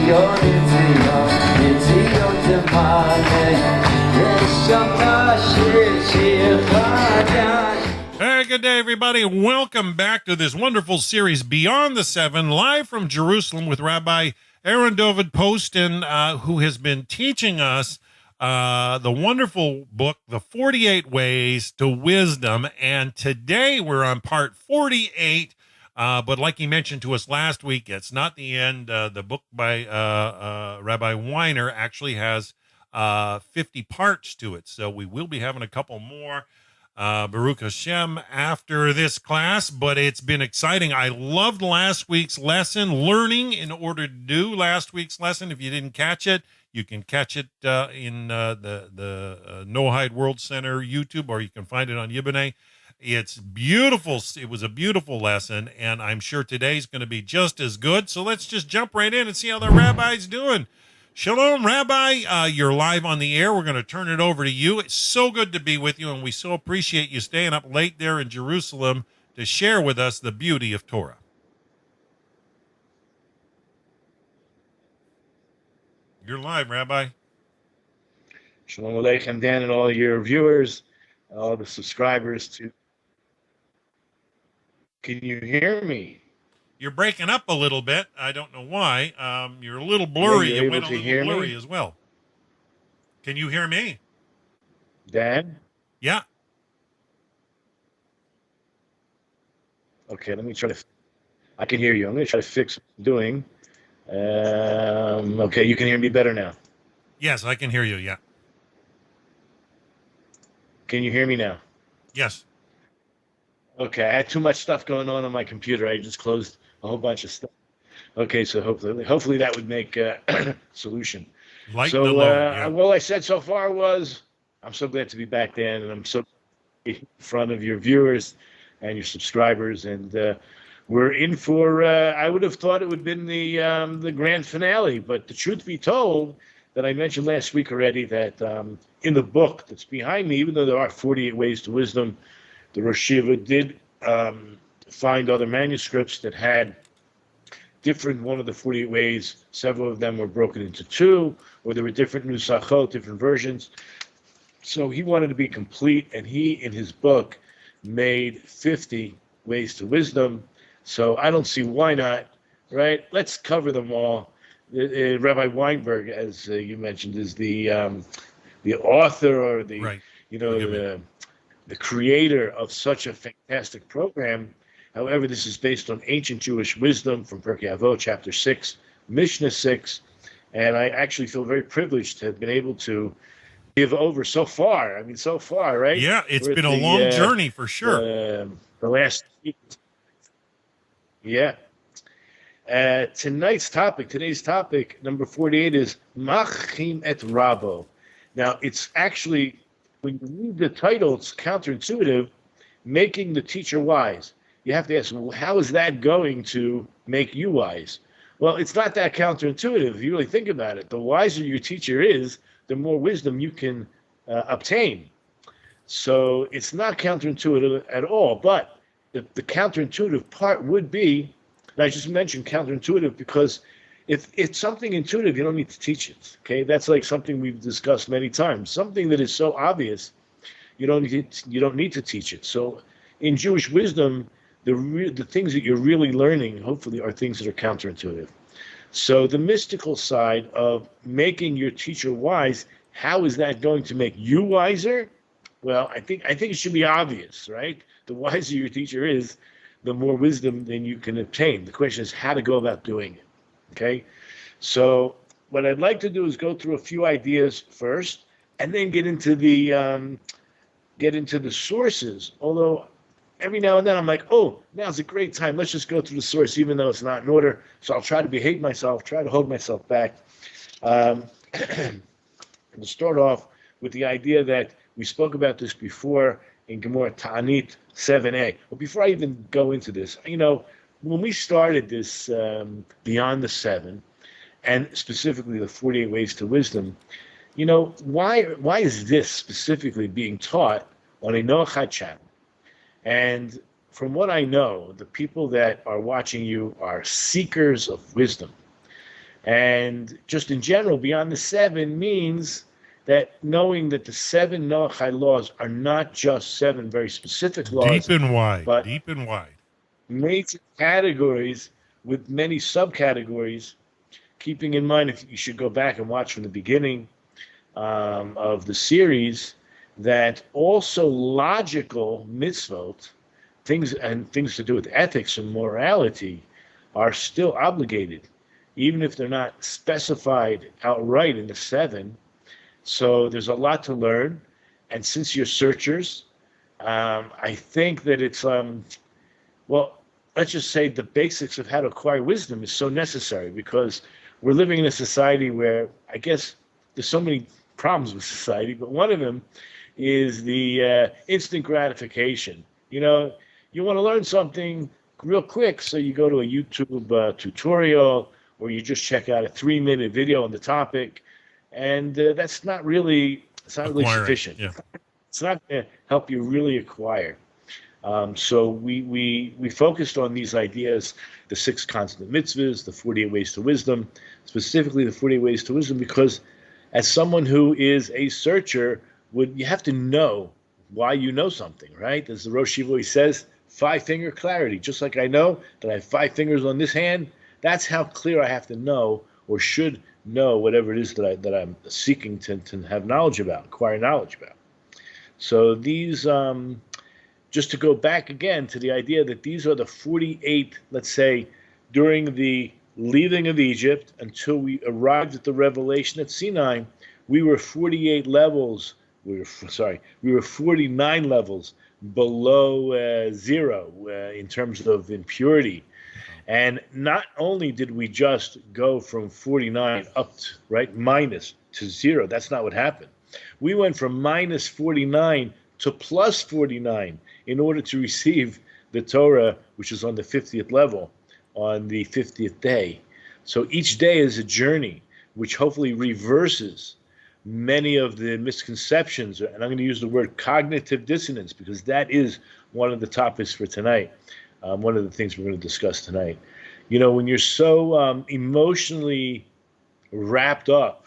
Hey, good day, everybody. Welcome back to this wonderful series, Beyond the Seven, live from Jerusalem with Rabbi Aaron Dovid Poston, who has been teaching us the wonderful book, The 48 Ways to Wisdom. And today we're on part 48. But like he mentioned to us last week, it's not the end. The book by Rabbi Weiner actually has 50 parts to it. So we will be having a couple more, Baruch Hashem, after this class. But it's been exciting. I loved last week's lesson, learning in order to do last week's lesson. If you didn't catch it, you can catch it in the Noahide World Center YouTube, or you can find it on Yiboneh. It's beautiful. It was a beautiful lesson, and I'm sure today's going to be just as good. So let's just jump right in and see how the rabbi's doing. Shalom, Rabbi. You're live on the air. We're going to turn it over to you. It's so good to be with you, and we so appreciate you staying up late there in Jerusalem to share with us the beauty of Torah. You're live, Rabbi. Shalom Aleichem, Dan, and all your viewers, all the subscribers to. Can you hear me? You're breaking up a little bit. I don't know why. You're a little blurry. Yeah, it went a little blurry as well. Can you hear me? Dan? Yeah. Okay, let me try to. I can hear you. I'm going to try to fix what I'm doing. Okay, you can hear me better now. Yes, I can hear you. Yeah. Can you hear me now? Yes. Okay, I had too much stuff going on my computer. I just closed a whole bunch of stuff. Okay, so hopefully that would make a solution. Lighten the load, yeah. All I said so far was, I'm so glad to be back, Dan, and I'm so in front of your viewers and your subscribers, and we're in for. I would have thought it would have been the grand finale, but the truth be told, that I mentioned last week already, that in the book that's behind me, even though there are 48 ways to wisdom, the Rosh Yeshiva did find other manuscripts that had different one of the 48 ways. Several of them were broken into two, or there were different nusachot, different versions. So he wanted to be complete, and he, in his book, made 50 ways to wisdom. So I don't see why not, right? Let's cover them all. Rabbi Weinberg, as you mentioned, is the author, or the right. The creator of such a fantastic program. However, this is based on ancient Jewish wisdom from Pirkei Avot, chapter 6, Mishnah 6, and I actually feel very privileged to have been able to give over so far. I mean, so far, right? Yeah, it's been a long journey for sure. The last week. Yeah. Today's topic, number 48, is Machim et Rabo. Now, it's actually, when you read the title, it's counterintuitive, making the teacher wise. You have to ask, well, how is that going to make you wise? Well, it's not that counterintuitive if you really think about it. The wiser your teacher is, the more wisdom you can obtain. So it's not counterintuitive at all. But the counterintuitive part would be, and I just mentioned counterintuitive because if it's something intuitive, you don't need to teach it. Okay, that's like something we've discussed many times. Something that is so obvious, you don't need to teach it. So, in Jewish wisdom, the things that you're really learning, hopefully, are things that are counterintuitive. So, the mystical side of making your teacher wise, how is that going to make you wiser? Well, I think it should be obvious, right? The wiser your teacher is, the more wisdom then you can obtain. The question is how to go about doing it. Okay, so what I'd like to do is go through a few ideas first, and then get into the sources. Although every now and then I'm like, oh, now's a great time. Let's just go through the source, even though it's not in order. So I'll try to behave myself, try to hold myself back. And to start off with the idea that we spoke about this before in Gemara Ta'anit 7a. But before I even go into this, when we started this Beyond the Seven, and specifically the 48 Ways to Wisdom, why is this specifically being taught on a Noahide channel? And from what I know, the people that are watching you are seekers of wisdom. And just in general, beyond the 7 means that knowing that the 7 Noahide laws are not just 7 very specific laws, Deep and wide. but Deep and wide. major categories with many subcategories, keeping in mind, if you should go back and watch from the beginning of the series, that also logical mitzvot, things to do with ethics and morality, are still obligated, even if they're not specified outright in the 7. So there's a lot to learn. And since you're searchers, I think that it's, well, let's just say the basics of how to acquire wisdom is so necessary, because we're living in a society where, I guess, there's so many problems with society, but one of them is the instant gratification. You know, you want to learn something real quick, so you go to a YouTube tutorial, or you just check out a 3-minute video on the topic, and that's not really, it's not really sufficient. Yeah. It's not going to help you really acquire. So we focused on these ideas, the 6 constant mitzvahs, the 48 ways to wisdom, specifically the 48 ways to wisdom, because as someone who is a searcher, you have to know why you know something, right? As the Rosh Yeshiva says, 5-finger clarity. Just like I know that I have 5 fingers on this hand, that's how clear I have to know, or should know, whatever it is that I'm seeking to have knowledge about, acquire knowledge about. So these, just to go back again to the idea that these are the 48, let's say, during the leaving of Egypt until we arrived at the revelation at Sinai, we were 48 levels. We were 49 levels below 0 in terms of impurity. And not only did we just go from 49 up to, minus to 0, that's not what happened. We went from minus 49 to plus 49 in order to receive the Torah, which is on the 50th level, on the 50th day. So each day is a journey, which hopefully reverses many of the misconceptions, and I'm going to use the word cognitive dissonance, because that is one of the topics for tonight, one of the things we're going to discuss tonight. You know, when you're so emotionally wrapped up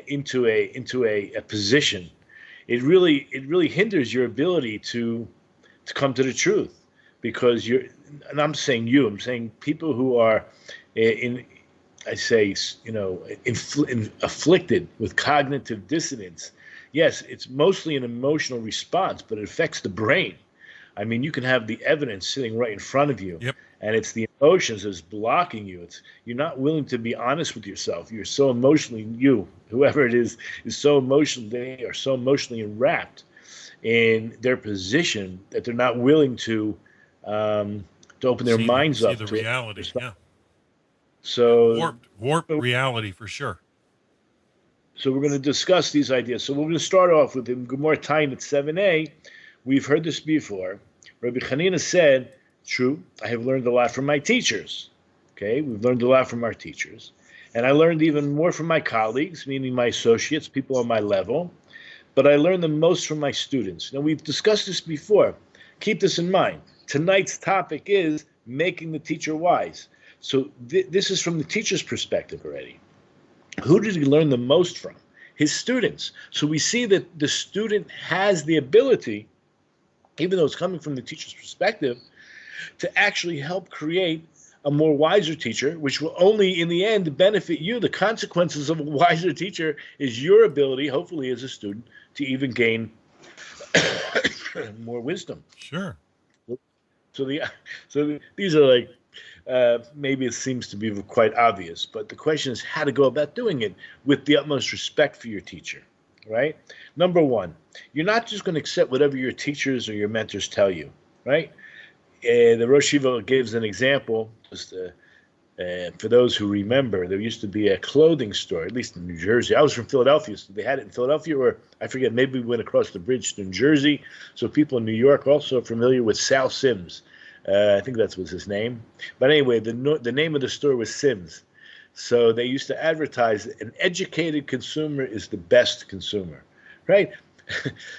into a position, it really hinders your ability to come to the truth, because I'm saying people who are afflicted with cognitive dissonance. Yes, it's mostly an emotional response, but it affects the brain. I mean, you can have the evidence sitting right in front of you, and it's the emotions that's blocking you. You're not willing to be honest with yourself. You're so emotionally, whoever it is so emotional. They are so emotionally enwrapped in their position that they're not willing to open their minds up to the reality. Yeah. So warped reality for sure. So we're going to discuss these ideas. So we're going to start off with the Gemara Tain at 7a. We've heard this before. Rabbi Hanina said, true, I have learned a lot from my teachers. Okay, we've learned a lot from our teachers. And I learned even more from my colleagues, meaning my associates, people on my level. But I learned the most from my students. Now, we've discussed this before. Keep this in mind. Tonight's topic is making the teacher wise. So this is from the teacher's perspective already. Who did he learn the most from? His students. So we see that the student has the ability, even though it's coming from the teacher's perspective, to actually help create a more wiser teacher, which will only in the end benefit you. The consequences of a wiser teacher is your ability, hopefully as a student, to even gain more wisdom. Sure. So these are like, maybe it seems to be quite obvious, but the question is how to go about doing it with the utmost respect for your teacher, right? Number one, you're not just going to accept whatever your teachers or your mentors tell you, right? The Rosh Yeshiva gives an example, just for those who remember. There used to be a clothing store, at least in New Jersey. I was from Philadelphia, so they had it in Philadelphia, or I forget, maybe we went across the bridge to New Jersey. So people in New York also are familiar with Sal Sims. I think that was his name. But anyway, the name of the store was Sims. So they used to advertise an educated consumer is the best consumer, right?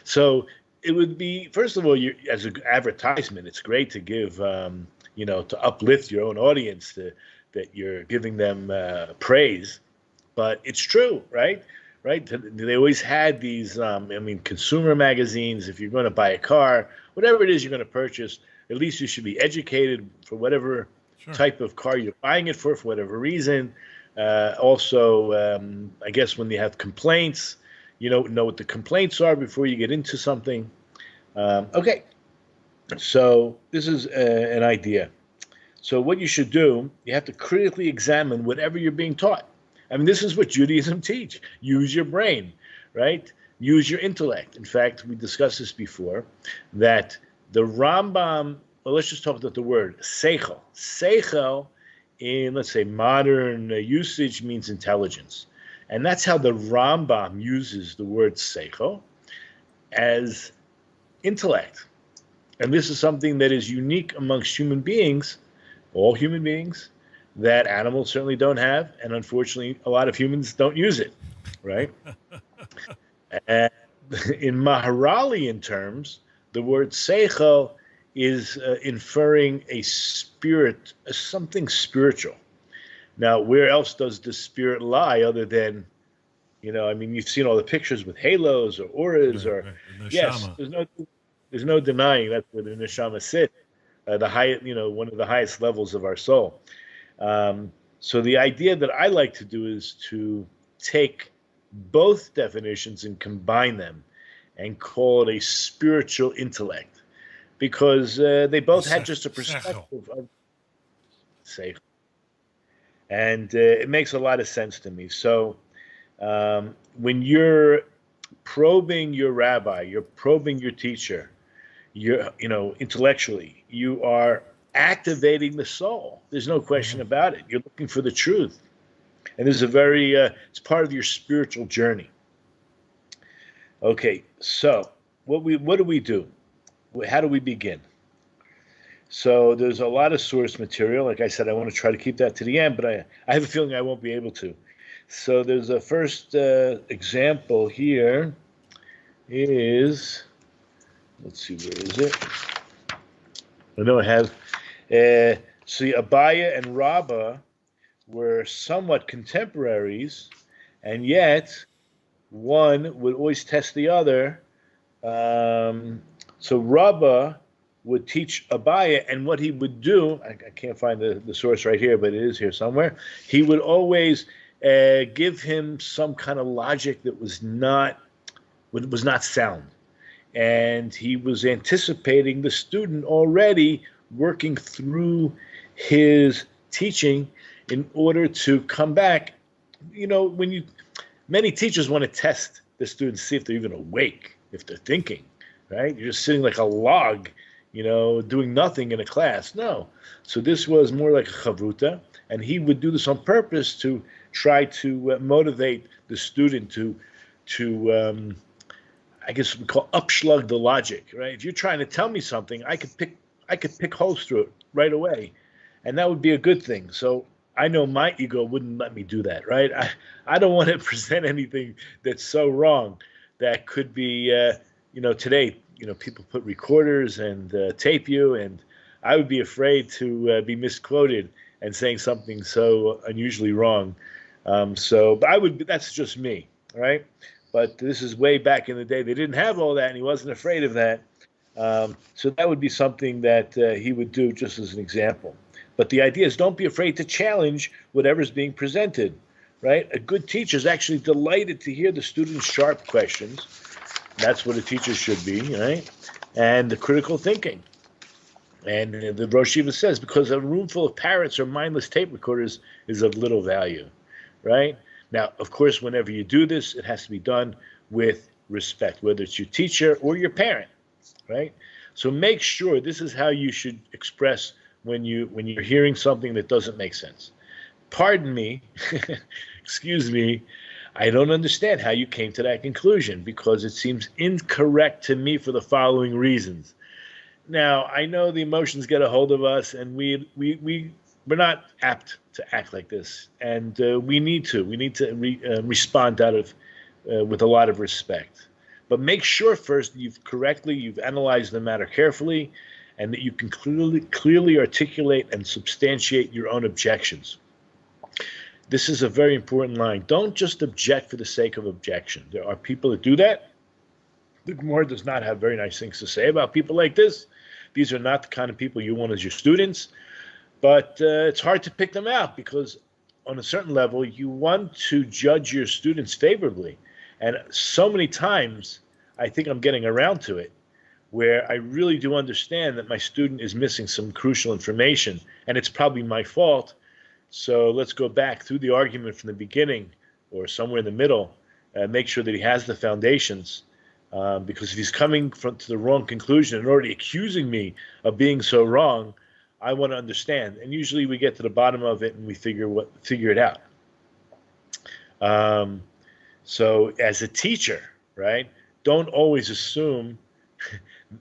So it would be, first of all, as an advertisement, it's great to give, to uplift your own audience, that you're giving them praise, but it's true, right? Right? They always had these, consumer magazines. If you're going to buy a car, whatever it is you're going to purchase, at least you should be educated for whatever type of car you're buying it for whatever reason. Also, I guess when you have complaints, you don't know what the complaints are before you get into something. Okay, so this is an idea. So what you should do, you have to critically examine whatever you're being taught. I mean, this is what Judaism teach. Use your brain, right? Use your intellect. In fact, we discussed this before, that the Rambam, well, let's just talk about the word seichel. Seichel, in, let's say, modern usage, means intelligence. And that's how the Rambam uses the word seichel, as intellect. And this is something that is unique amongst human beings, all human beings, that animals certainly don't have, and unfortunately, a lot of humans don't use it, right? And in Maharalian terms, the word seichel is inferring a spirit, something spiritual. Now, where else does the spirit lie other than, you've seen all the pictures with halos or auras, or yes, there's no denying that's where the neshama sits, the highest, one of the highest levels of our soul. So the idea that I like to do is to take both definitions and combine them and call it a spiritual intellect, because they both had just a perspective of seichel. And it makes a lot of sense to me. So when you're probing your rabbi, you're probing your teacher, you're, intellectually, you are activating the soul. There's no question about it. You're looking for the truth. And this is a very, it's part of your spiritual journey. Okay, so what do we do? How do we begin? So there's a lot of source material. Like I said, I want to try to keep that to the end, but I have a feeling I won't be able to. So there's a first example here is, let's see, where is it? I know I have. See, Abaya and Rabbi were somewhat contemporaries, and yet one would always test the other. So Rabbi would teach Abaya, and what he would do, I can't find the source right here, but it is here somewhere. He would always give him some kind of logic that was not sound. And he was anticipating the student already working through his teaching in order to come back. Many teachers want to test the students, see if they're even awake, if they're thinking, right? You're just sitting like a log, doing nothing in a class. No. So this was more like a chavruta, and he would do this on purpose to try to motivate the student to I guess we call upslug the logic, right? If you're trying to tell me something, I could pick holes through it right away, and that would be a good thing. So I know my ego wouldn't let me do that, right? I don't want to present anything that's so wrong that could be, today, people put recorders and tape you, and I would be afraid to be misquoted and saying something so unusually wrong. That's just me, right? But this is way back in the day. They didn't have all that, and he wasn't afraid of that. So that would be something that he would do, just as an example. But the idea is, don't be afraid to challenge whatever's being presented, right? A good teacher is actually delighted to hear the student's sharp questions. That's what a teacher should be, right? And the critical thinking. And the Rosh Yeshiva says, because a room full of parrots or mindless tape recorders is of little value, right? Now, of course, whenever you do this, it has to be done with respect, whether it's your teacher or your parent, right? So make sure this is how you should express when you're hearing something that doesn't make sense. Pardon me, excuse me, I don't understand how you came to that conclusion, because it seems incorrect to me for the following reasons. Now, I know the emotions get a hold of us, and we're not apt to act like this, and we need to respond with a lot of respect. But make sure first you've analyzed the matter carefully, and that you can clearly articulate and substantiate your own objections. This is a very important line. Don't just object for the sake of objection. There are people that do that. The Gemara does not have very nice things to say about people like this. These are not the kind of people you want as your students, but it's hard to pick them out because on a certain level, you want to judge your students favorably. And so many times, I think I'm getting around to it, where I really do understand that my student is missing some crucial information, and it's probably my fault. So let's go back through the argument from the beginning or somewhere in the middle, make sure that he has the foundations, because if he's coming to the wrong conclusion and already accusing me of being so wrong, I want to understand. And usually we get to the bottom of it and we figure it out. So as a teacher, right, don't always assume,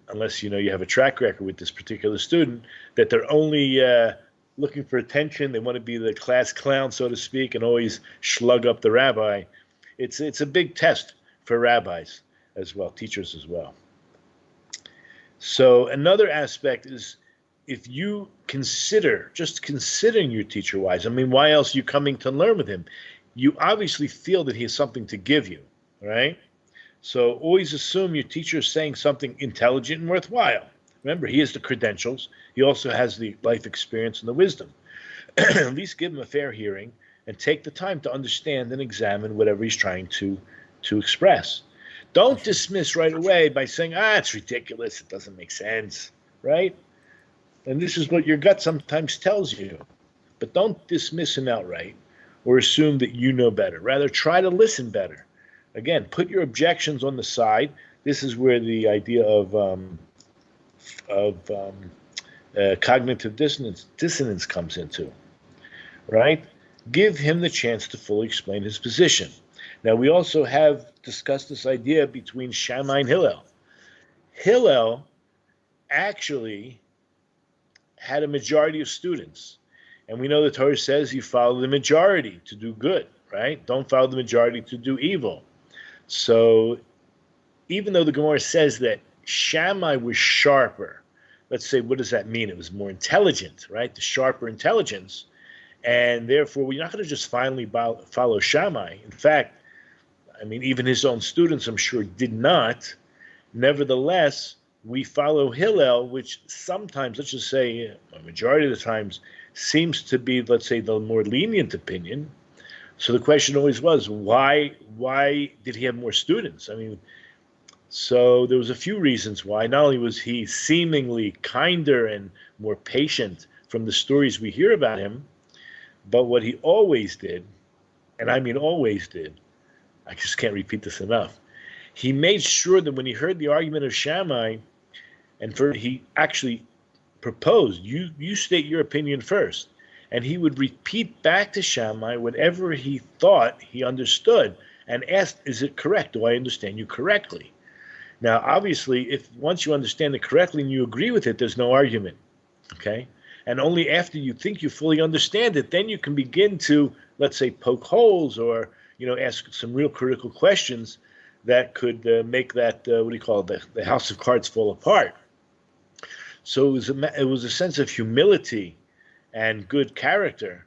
unless you have a track record with this particular student, that they're only looking for attention. They want to be the class clown, so to speak, and always slug up the rabbi. It's a big test for rabbis as well, teachers as well. So another aspect is, if you considering your teacher wise, I mean, why else are you coming to learn with him? You obviously feel that he has something to give you, right? So always assume your teacher is saying something intelligent and worthwhile. Remember, he has the credentials. He also has the life experience and the wisdom. At least give him a fair hearing and take the time to understand and examine whatever he's trying to express. Don't dismiss right away by saying, it's ridiculous, it doesn't make sense, right? And this is what your gut sometimes tells you. But don't dismiss him outright or assume that you know better. Rather, try to listen better. Again, put your objections on the side. This is where the idea of cognitive dissonance comes into, right? Give him the chance to fully explain his position. Now, we also have discussed this idea between Shammai and Hillel. Hillel actually had a majority of students. And we know the Torah says you follow the majority to do good, right? Don't follow the majority to do evil. So even though the Gemara says that Shammai was sharper, let's say, what does that mean? It was more intelligent, right? The sharper intelligence. And therefore, we're not going to just finally follow Shammai. In fact, I mean, even his own students, I'm sure, did not. Nevertheless, we follow Hillel, which sometimes, let's just say, a majority of the times, seems to be, let's say, the more lenient opinion. So the question always was, why did he have more students? I mean, so there was a few reasons why. Not only was he seemingly kinder and more patient from the stories we hear about him, but what he always did, and I mean always did, I just can't repeat this enough, he made sure that when he heard the argument of Shammai, he actually proposed, you state your opinion first. And he would repeat back to Shammai whatever he thought he understood and asked, is it correct? Do I understand you correctly? Now, obviously, if once you understand it correctly and you agree with it, there's no argument, okay? And only after you think you fully understand it, then you can begin to, let's say, poke holes or, ask some real critical questions that could make that, the house of cards fall apart. So it was a sense of humility and good character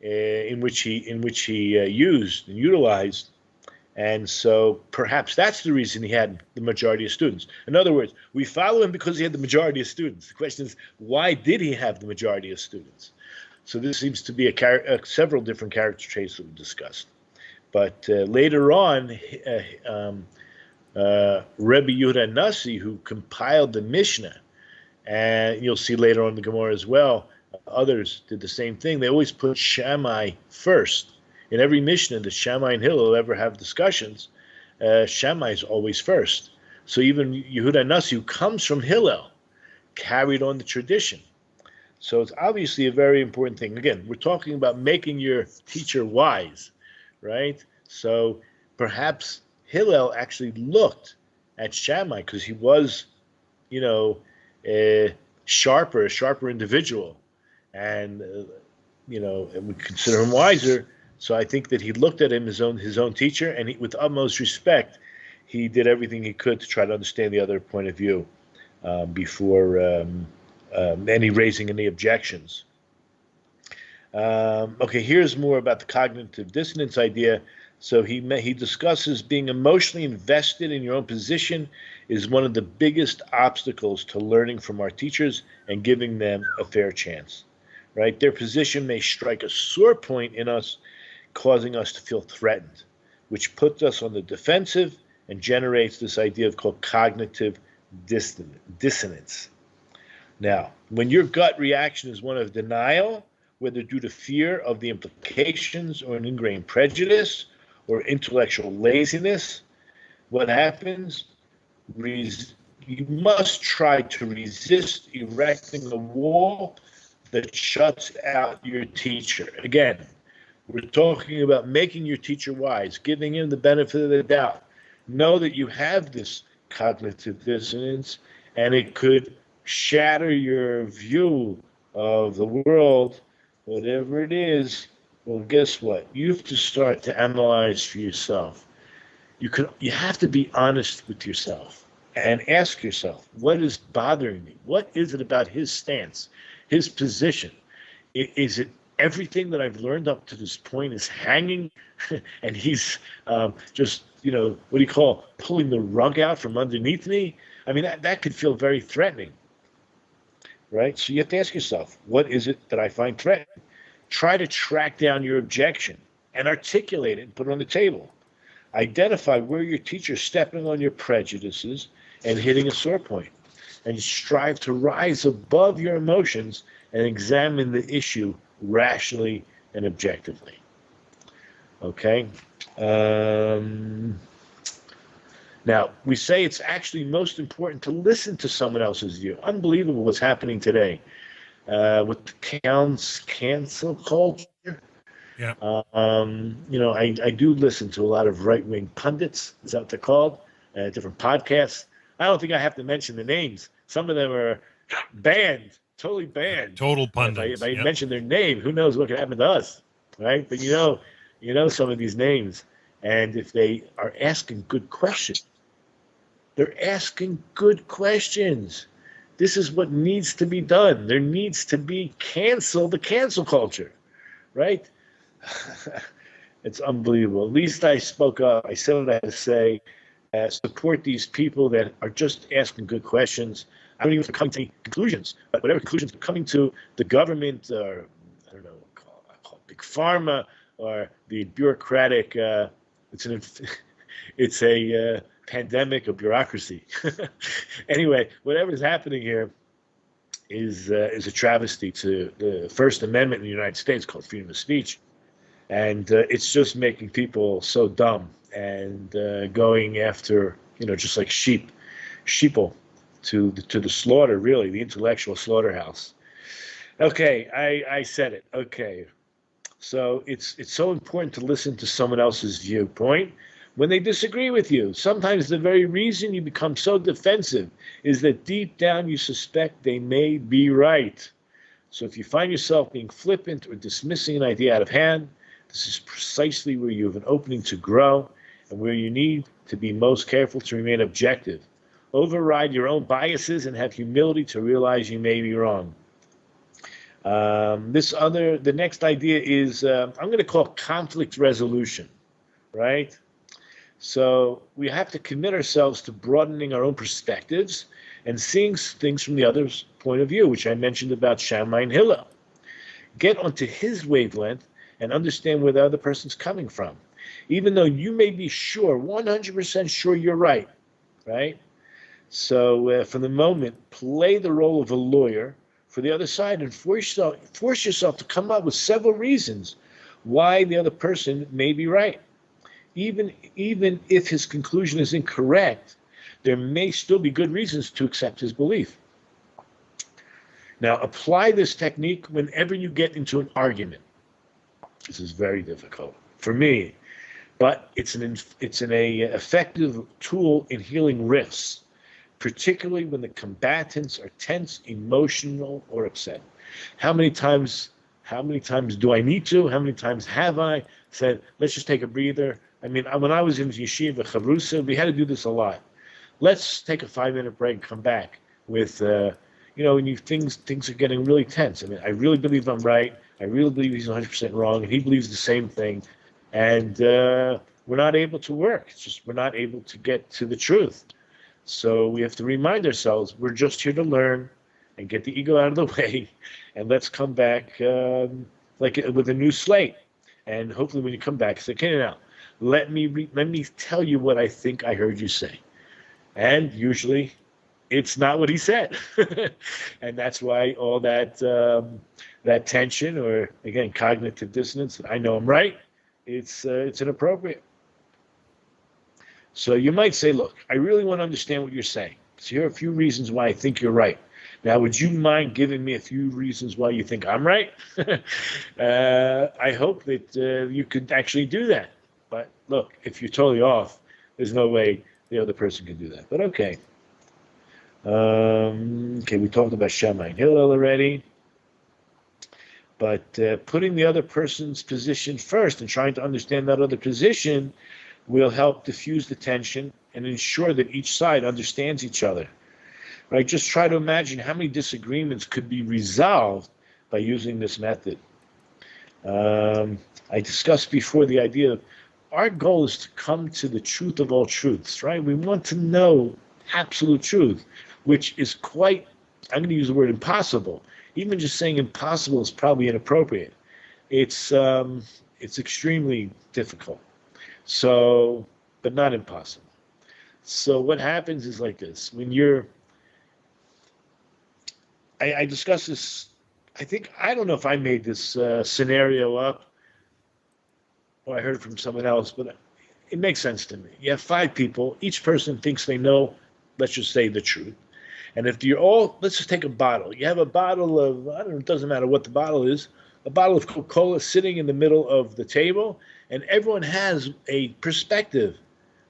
in which he used and utilized. And so perhaps that's the reason he had the majority of students. In other words, we follow him because he had the majority of students. The question is, why did he have the majority of students? So this seems to be several different character traits that we discussed. But later on, Rabbi Yehuda Nasi, who compiled the Mishnah, and you'll see later on in the Gemara as well, others did the same thing. They always put Shammai first. In every Mishnah that Shammai and Hillel ever have discussions, Shammai is always first. So even Yehuda Nasi, who comes from Hillel, carried on the tradition. So it's obviously a very important thing. Again, we're talking about making your teacher wise, right? So perhaps Hillel actually looked at Shammai because he was, a sharper individual, and and we consider him wiser. So I think that he looked at him his own teacher, and with utmost respect, he did everything he could to try to understand the other point of view before any raising any objections. Okay, here's more about the cognitive dissonance idea. So he discusses being emotionally invested in your own position is one of the biggest obstacles to learning from our teachers and giving them a fair chance, right? Their position may strike a sore point in us, causing us to feel threatened, which puts us on the defensive and generates this idea of called cognitive dissonance. Now, when your gut reaction is one of denial, whether due to fear of the implications or an ingrained prejudice or intellectual laziness, what happens? You must try to resist erecting a wall that shuts out your teacher. Again, we're talking about making your teacher wise, giving him the benefit of the doubt. Know that you have this cognitive dissonance, and it could shatter your view of the world, whatever it is. Well, guess what? You have to start to analyze for yourself. You have to be honest with yourself and ask yourself, what is bothering me? What is it about his stance, his position? Is it everything that I've learned up to this point is hanging and he's just, what do you call, pulling the rug out from underneath me? I mean, that could feel very threatening, right? So you have to ask yourself, what is it that I find threatening? Try to track down your objection and articulate it and put it on the table. Identify where your teacher's stepping on your prejudices and hitting a sore point. And strive to rise above your emotions and examine the issue rationally and objectively. Okay? Now, we say it's actually most important to listen to someone else's view. Unbelievable what's happening today with the cancel culture. Yeah. I do listen to a lot of right-wing pundits, is that what they're called? Different podcasts. I don't think I have to mention the names. Some of them are banned, totally banned. Total pundits. If I mention their name, who knows what could happen to us, right? But you know some of these names, and if they are asking good questions, they're asking good questions. This is what needs to be done. There needs to be the cancel culture, right? It's unbelievable. At least I spoke up. I said what I had to say. Support these people that are just asking good questions. I don't even have to come to any conclusions, but whatever conclusions are coming to the government, or I don't know, I call it big pharma, or the bureaucratic. It's a pandemic of bureaucracy. Anyway, whatever is happening here is a travesty to the First Amendment in the United States, called freedom of speech. And it's just making people so dumb and going after, just like sheeple to the slaughter, really, the intellectual slaughterhouse. Okay, I said it. Okay, so it's so important to listen to someone else's viewpoint when they disagree with you. Sometimes the very reason you become so defensive is that deep down you suspect they may be right. So if you find yourself being flippant or dismissing an idea out of hand, this is precisely where you have an opening to grow and where you need to be most careful to remain objective. Override your own biases and have humility to realize you may be wrong. The next idea is, I'm going to call conflict resolution, right? So we have to commit ourselves to broadening our own perspectives and seeing things from the other's point of view, which I mentioned about Shammai and Hillel. Get onto his wavelength and understand where the other person's coming from. Even though you may be sure, 100% sure you're right? So from the moment, play the role of a lawyer for the other side and force yourself to come up with several reasons why the other person may be right. Even if his conclusion is incorrect, there may still be good reasons to accept his belief. Now, apply this technique whenever you get into an argument. This is very difficult for me, but it's an effective tool in healing rifts, particularly when the combatants are tense, emotional, or upset. How many times do I need to? How many times have I said, let's just take a breather? I mean, when I was in yeshiva, chavrusa, we had to do this a lot. Let's take a 5-minute break and come back with, when things are getting really tense. I mean, I really believe I'm right. I really believe he's 100% wrong, and he believes the same thing. And we're not able to work. It's just we're not able to get to the truth. So we have to remind ourselves we're just here to learn and get the ego out of the way, and let's come back with a new slate. And hopefully when you come back, say, okay, now, let me tell you what I think I heard you say. And usually it's not what he said. And that's why all that tension, or again, cognitive dissonance, I know I'm right, it's inappropriate. So you might say, look, I really want to understand what you're saying. So here are a few reasons why I think you're right. Now, would you mind giving me a few reasons why you think I'm right? I hope that you could actually do that. But look, if you're totally off, there's no way the other person can do that. But okay. We talked about Shammai and Hillel already. But putting the other person's position first and trying to understand that other position will help diffuse the tension and ensure that each side understands each other. Right? Just try to imagine how many disagreements could be resolved by using this method. I discussed before the idea of our goal is to come to the truth of all truths, right? We want to know absolute truth, which is quite, I'm going to use the word impossible. Even just saying impossible is probably inappropriate. It's extremely difficult. So, but not impossible. So what happens is like this. When you're, I discussed this, I don't know if I made this scenario up or I heard it from someone else, but it makes sense to me. You have 5 people. Each person thinks they know, let's just say, the truth. And if you're all, let's just take a bottle. You have a bottle of, I don't know, it doesn't matter what the bottle is, a bottle of Coca-Cola sitting in the middle of the table, and everyone has a perspective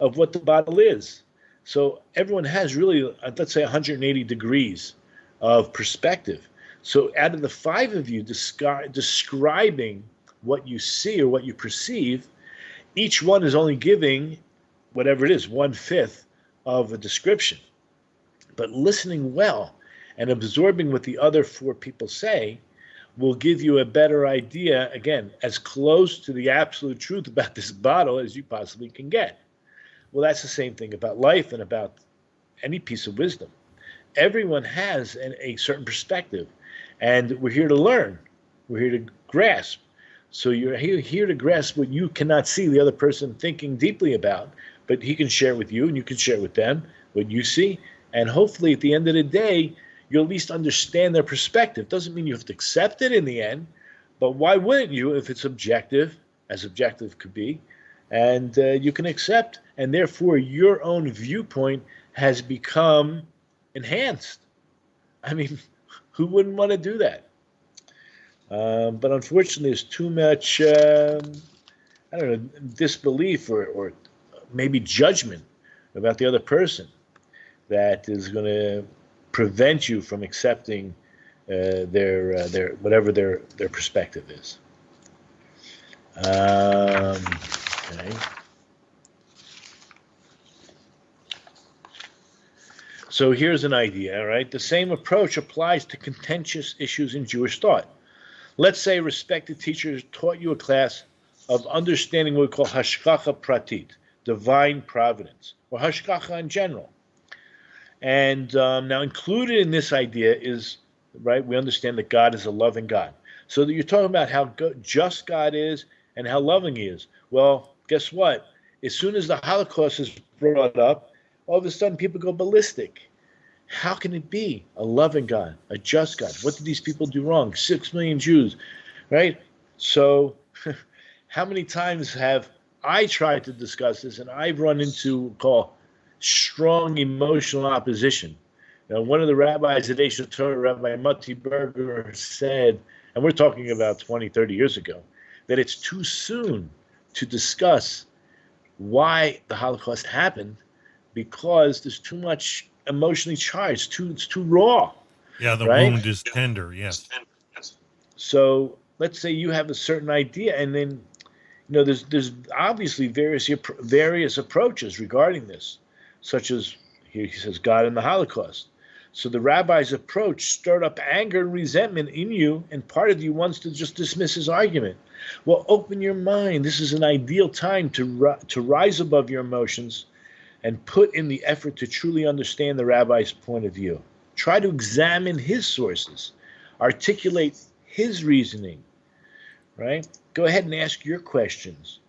of what the bottle is. So everyone has really, let's say, 180 degrees of perspective. So out of the 5 of you describing what you see or what you perceive, each one is only giving whatever it is, 1/5 of a description. But listening well and absorbing what the other 4 people say will give you a better idea, again, as close to the absolute truth about this bottle as you possibly can get. Well, that's the same thing about life and about any piece of wisdom. Everyone has a certain perspective, and we're here to learn. We're here to grasp. So you're here to grasp what you cannot see the other person thinking deeply about, but he can share with you, and you can share with them what you see. And hopefully, at the end of the day, you'll at least understand their perspective. Doesn't mean you have to accept it in the end, but why wouldn't you if it's objective, as objective could be, and you can accept, and therefore your own viewpoint has become enhanced. I mean, who wouldn't want to do that? But unfortunately, there's too much, disbelief or maybe judgment about the other person that is going to prevent you from accepting their whatever their perspective is. Okay. So here's an idea, right? The same approach applies to contentious issues in Jewish thought. Let's say a respected teacher taught you a class of understanding what we call hashgacha pratit, divine providence, or hashgacha in general. And now included in this idea is, right, we understand that God is a loving God. So that you're talking about how just God is and how loving he is. Well, guess what? As soon as the Holocaust is brought up, all of a sudden people go ballistic. How can it be a loving God, a just God? What did these people do wrong? 6 million Jews, right? So how many times have I tried to discuss this and I've run into strong emotional opposition? Now, one of the rabbis at Aish Torah, Rabbi Mati Berger, said, and we're talking about 20, 30 years ago, that it's too soon to discuss why the Holocaust happened because there's too much emotionally charged, it's too raw. Yeah, the right? wound is tender, yes. So let's say you have a certain idea, and then there's obviously various approaches regarding this, such as he says God and the Holocaust. So the rabbi's approach stirred up anger and resentment in you, and part of you wants to just dismiss his argument. Well, open your mind. This is an ideal time to rise above your emotions and put in the effort to truly understand the rabbi's point of view. Try to examine his sources, articulate his reasoning, right? Go ahead and ask your questions,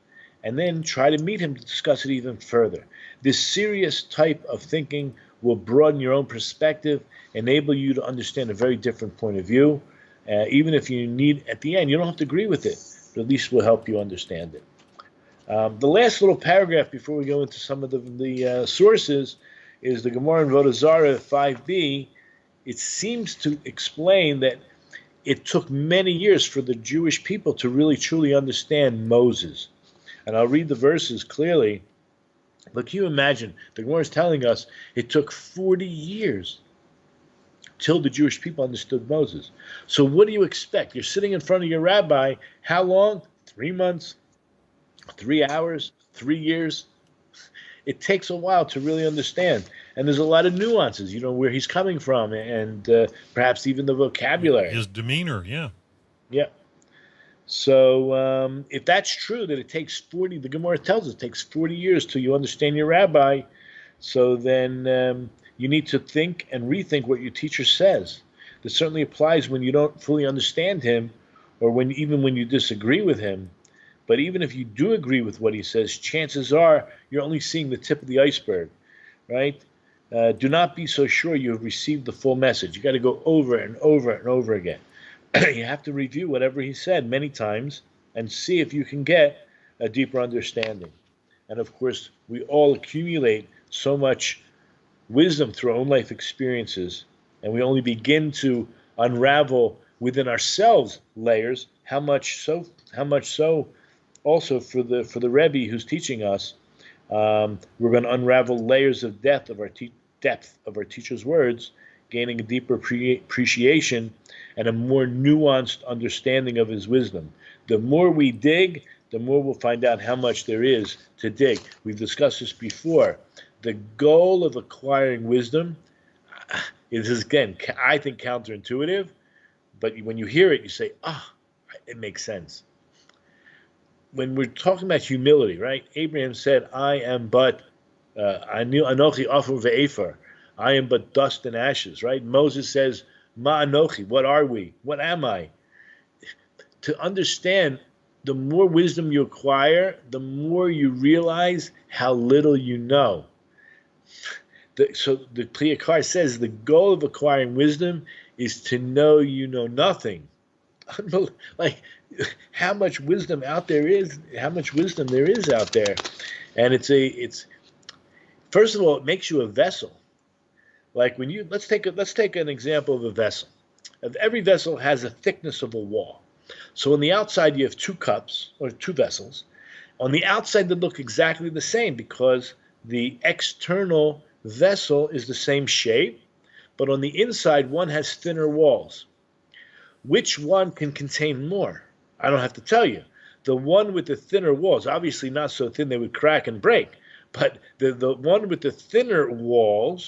and then try to meet him to discuss it even further. This serious type of thinking will broaden your own perspective, enable you to understand a very different point of view. Even if you need, at the end, you don't have to agree with it, but at least will help you understand it. The last little paragraph before we go into some of the sources is the Gemara in Avodah Zarah 5b. It seems to explain that it took many years for the Jewish people to really truly understand Moses. And I'll read the verses clearly. But can you imagine, the Gemara is telling us it took 40 years till the Jewish people understood Moses. So what do you expect? You're sitting in front of your rabbi, how long? 3 months, 3 hours, 3 years? It takes a while to really understand. And there's a lot of nuances, where he's coming from, and perhaps even the vocabulary. His demeanor, yeah. Yeah. So if that's true, that it takes 40, the Gemara tells us it takes 40 years till you understand your rabbi, so then you need to think and rethink what your teacher says. This certainly applies when you don't fully understand him, or even when you disagree with him. But even if you do agree with what he says, chances are you're only seeing the tip of the iceberg, right? Do not be so sure you have received the full message. You got to go over and over and over again. You have to review whatever he said many times and see if you can get a deeper understanding. And of course, we all accumulate so much wisdom through our own life experiences, and we only begin to unravel within ourselves layers. How much so also for the Rabbi who's teaching us, we're going to unravel layers of depth of our teacher's words, gaining a deeper appreciation and a more nuanced understanding of his wisdom. The more we dig, the more we'll find out how much there is to dig. We've discussed this before. The goal of acquiring wisdom is, again, I think, counterintuitive, but when you hear it, you say, it makes sense. When we're talking about humility, right? Abraham said, I am but Anochi Afur ve'efer. I am but dust and ashes, right? Moses says, Ma Anochi, what are we? What am I? To understand, the more wisdom you acquire, the more you realize how little you know. So the Kliyakar says the goal of acquiring wisdom is to know you know nothing. Like how much wisdom there is out there. And it's first of all, it makes you a vessel. Like when let's take an example of a vessel. Every vessel has a thickness of a wall. So on the outside you have 2 cups or 2 vessels. On the outside they look exactly the same because the external vessel is the same shape, but on the inside one has thinner walls. Which one can contain more? I don't have to tell you. The one with the thinner walls, obviously not so thin they would crack and break, but the one with the thinner wall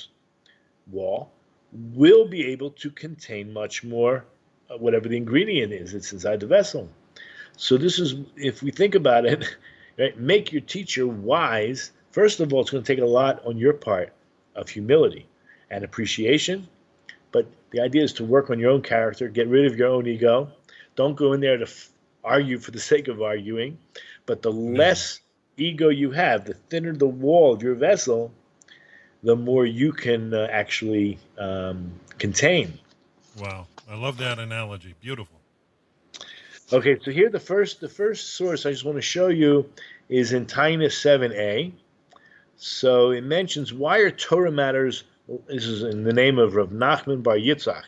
will be able to contain much more, whatever the ingredient is that's inside the vessel. So this is, if we think about it, right, make your teacher wise. First of all, it's going to take a lot on your part of humility and appreciation, but the idea is to work on your own character, get rid of your own ego. Don't go in there to argue for the sake of arguing, but the less ego you have, the thinner the wall of your vessel, the more you can actually contain. Wow, I love that analogy. Beautiful. Okay, so here the first source I just want to show you is in Tainus 7a. So it mentions why are Torah matters. This is in the name of Rav Nachman Bar Yitzchak.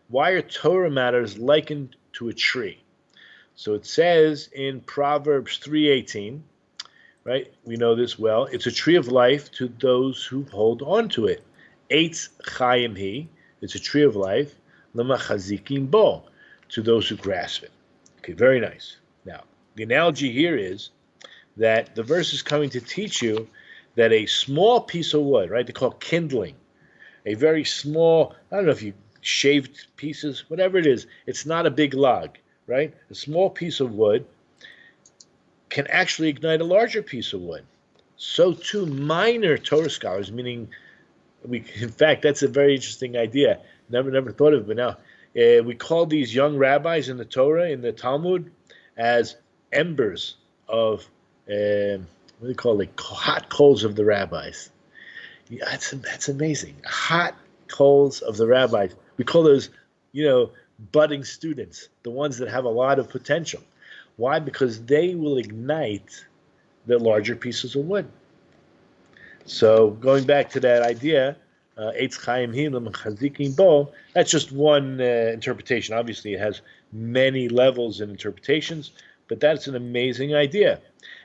Why are Torah matters likened to a tree? So it says in Proverbs 3:18, right? We know this well. It's a tree of life to those who hold on to it. Eitz chayim hi. It's a tree of life. L'machazikim bo, to those who grasp it. Okay, very nice. Now, the analogy here is that the verse is coming to teach you that a small piece of wood, right? They call it kindling, a very small, I don't know if you shaved pieces, whatever it is, it's not a big log, right? A small piece of wood can actually ignite a larger piece of wood. So too minor Torah scholars, meaning in fact, that's a very interesting idea. Never thought of it, but now we call these young rabbis in the Torah, in the Talmud, as embers of what do they call it? Hot coals of the rabbis. Yeah, that's amazing. Hot coals of the rabbis. We call those, budding students, the ones that have a lot of potential. Why? Because they will ignite the larger pieces of wood. So going back to that idea, Eitz Chaim Hilim Chazikim Bo, that's just one interpretation. Obviously, it has many levels and interpretations, but that's an amazing idea.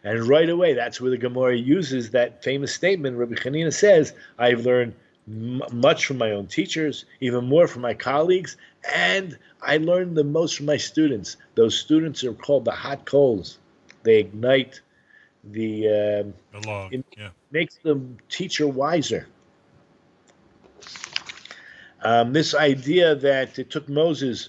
And right away, that's where the Gemara uses that famous statement. Rabbi Hanina says, I've learned much from my own teachers, even more from my colleagues, and I learned the most from my students. Those students are called the hot coals. They ignite the log. Makes the teacher wiser. This idea that it took Moses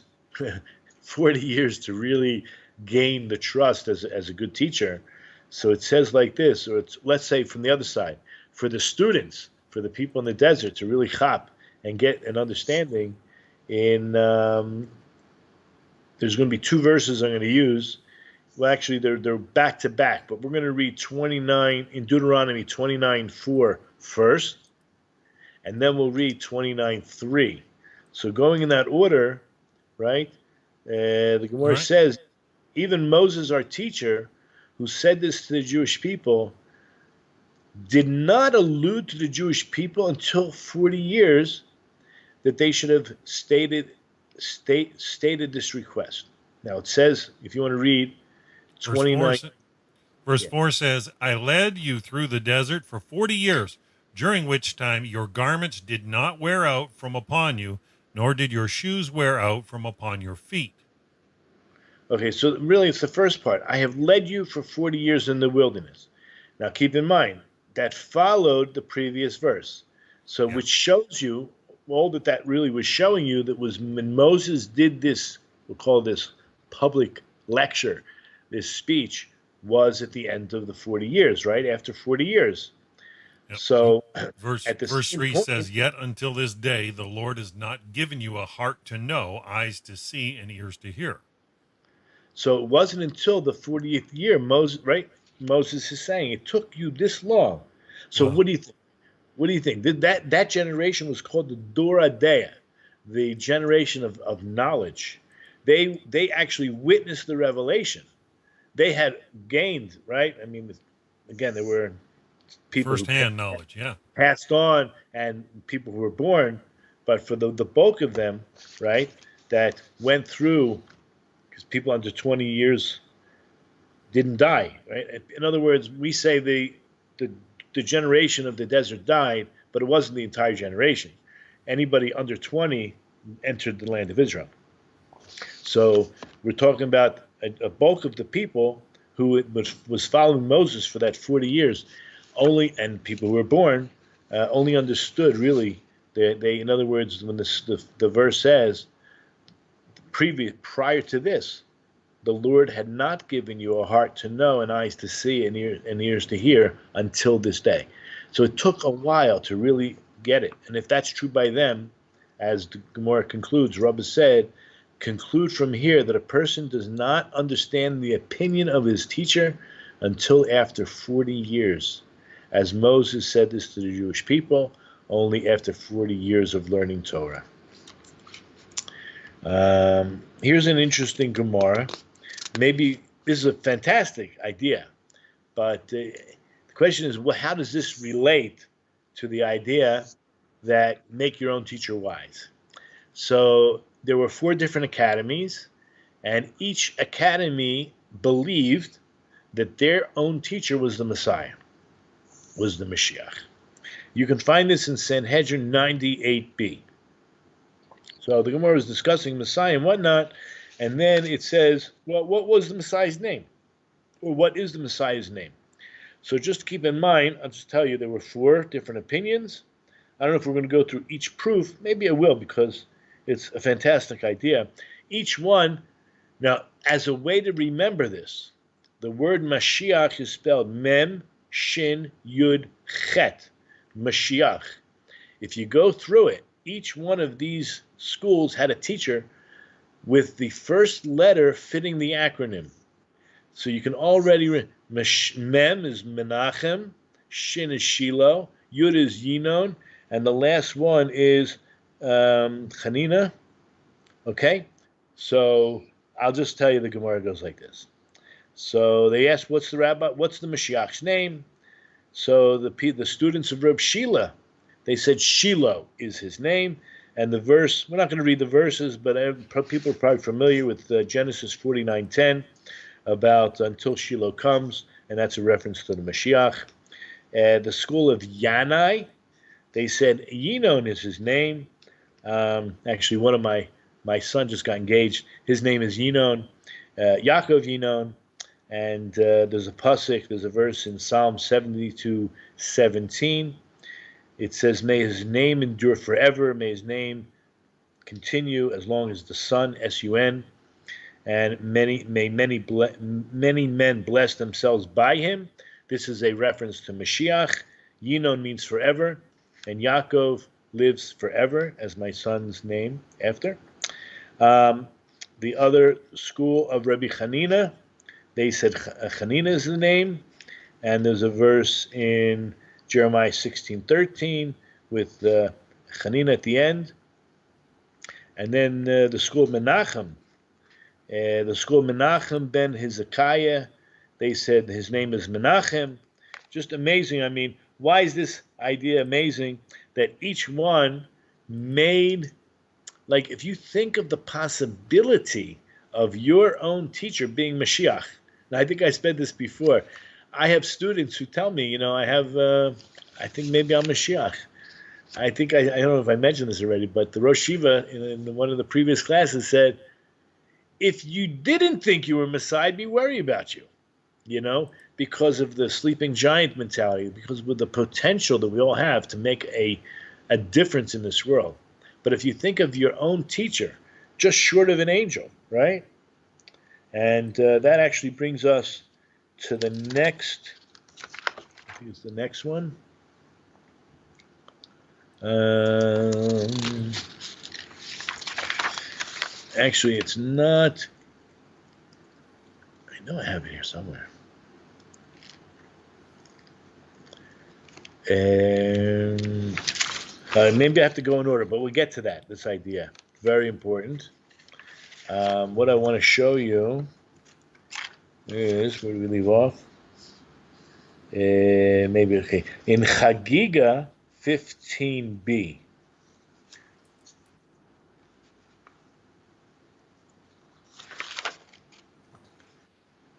40 years to really gain the trust as a good teacher. So it says like this, or let's say from the other side, for the students, for the people in the desert to really chop and get an understanding in, there's going to be two verses I'm going to use. Well, actually, they're back to back, but we're going to read 29 in Deuteronomy 29:4 first, and then we'll read 29:3. So going in that order, right? The Gemara says, even Moses, our teacher, who said this to the Jewish people, did not allude to the Jewish people until 40 years that they should have stated this request. Now it says, if you want to read 29. Verse 4 says, I led you through the desert for 40 years, during which time your garments did not wear out from upon you, nor did your shoes wear out from upon your feet. Okay, so really it's the first part. I have led you for 40 years in the wilderness. Now keep in mind, that followed the previous verse. So which shows you, all that really was showing you, that was when Moses did this, we'll call this public lecture, this speech, was at the end of the 40 years, right? After 40 years. Yep. So verse 3 says, yet until this day, the Lord has not given you a heart to know, eyes to see, and ears to hear. So it wasn't until the 40th year, Moses is saying, it took you this long. So what do you think? What do you think? That generation was called the Dora Dea, the generation of knowledge. They actually witnessed the revelation. They had gained, right? I mean, again, there were people first-hand knowledge, passed on, and people who were born, but for the bulk of them, right, that went through, because people under 20 years didn't die, right? In other words, we say the generation of the desert died, but it wasn't the entire generation. Anybody under 20 entered the land of Israel. So we're talking about a bulk of the people who was following Moses for that 40 years, and people who were born only understood really. They in other words, when the verse says, prior to this, the Lord had not given you a heart to know and eyes to see and ears to hear until this day. So it took a while to really get it. And if that's true by them, as the Gemara concludes, Rabbi said, conclude from here that a person does not understand the opinion of his teacher until after 40 years. As Moses said this to the Jewish people, only after 40 years of learning Torah. Here's an interesting Gemara. Maybe this is a fantastic idea, but the question is, how does this relate to the idea that make your own teacher wise? So there were 4 different academies, and each academy believed that their own teacher was the Messiah, was the Mashiach. You can find this in Sanhedrin 98b. So the Gemara is discussing Messiah and whatnot, and then it says, well, what was the Messiah's name? Or what is the Messiah's name? So just keep in mind, I'll just tell you, there were 4 different opinions I don't know if we're going to go through each proof. Maybe I will because it's a fantastic idea. Each one, now, as a way to remember this, the word Mashiach is spelled Mem, Shin, Yud, Chet. Mashiach. If you go through it, each one of these schools had a teacher with the first letter fitting the acronym. So you can already Mem is Menachem, Shin is Shiloh, Yud is Yinon, and the last one is Chanina. Okay? So I'll just tell you the Gemara goes like this. So they asked, what's the Mashiach's name? So the students of Reb Shila, they said Shiloh is his name. And the verse, we're not going to read the verses, but people are probably familiar with Genesis 49:10 about until Shiloh comes, and that's a reference to the Mashiach. The school of Yanai, they said Yinon is his name. Actually, one of my son just got engaged. His name is Yinon, Yaakov Yinon. And there's a pasuk, there's a verse in Psalm 72:17. It says, "May his name endure forever. May his name continue as long as the sun, S-U-N. And many men bless themselves by him." This is a reference to Mashiach. Yinon means forever, and Yaakov lives forever as my son's name after. The other school of Rabbi Chanina, they said Chanina is the name, and there's a verse in Jeremiah 16:13 with Chanina at the end. And then the school of Menachem, ben Hezekiah, they said his name is Menachem. Just amazing. I mean, why is this idea amazing? That each one made, like, if you think of the possibility of your own teacher being Mashiach. Now, I think I said this before. I have students who tell me, I think maybe I'm Mashiach. I think, I don't know if I mentioned this already, but the Rosh Shiva in one of the previous classes said, if you didn't think you were Messiah, I'd be worried about you, because of the sleeping giant mentality, because with the potential that we all have to make a difference in this world. But if you think of your own teacher, just short of an angel, right? And that actually brings us to the next, I think it's the next one. Actually, it's not. I know I have it here somewhere. Maybe I have to go in order, but we'll get to that, this idea. Very important. What I want to show you is, where do we leave off? Maybe, okay. In Chagiga 15b.